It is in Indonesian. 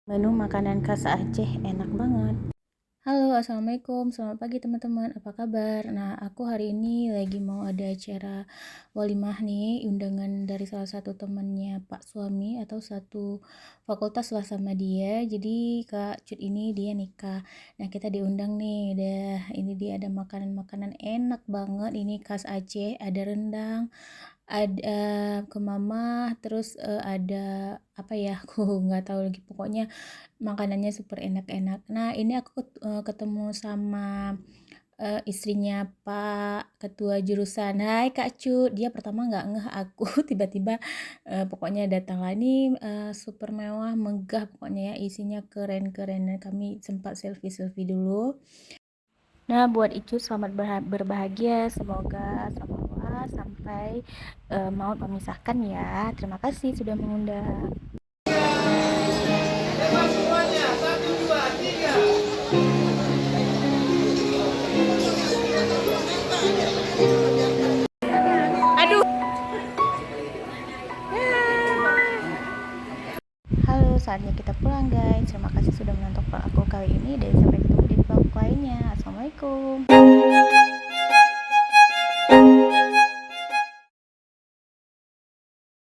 Menu makanan khas Aceh enak banget. Halo, assalamualaikum, selamat pagi teman-teman. Apa kabar? Nah, aku hari ini lagi mau ada acara walimah nih, undangan dari salah satu temannya Pak suami atau satu fakultas lah sama dia. Jadi Kak Cut ini dia nikah. Nah, kita diundang nih. Ini dia ada makanan-makanan enak banget. Ini khas Aceh, ada rendang, ada kemamah, terus ada apa ya? Aku nggak tahu lagi. Pokoknya makanannya super enak-enak. Nah, ini aku ketemu sama istrinya Pak Ketua Jurusan. Hai Kak Cu, dia pertama nggak ngeh aku, tiba-tiba pokoknya datanglah ini super mewah, megah pokoknya ya, isinya keren-keren. Dan kami sempat selfie-selfie dulu. Nah, buat Icu selamat berbahagia, semoga sama Allah sampai maut memisahkan ya. Terima kasih sudah mengundang. Aduh. Halo, saatnya kita pulang guys. Terima kasih sudah menonton vlog aku kali ini dan sampai ketemu di vlog lainnya. Assalamualaikum.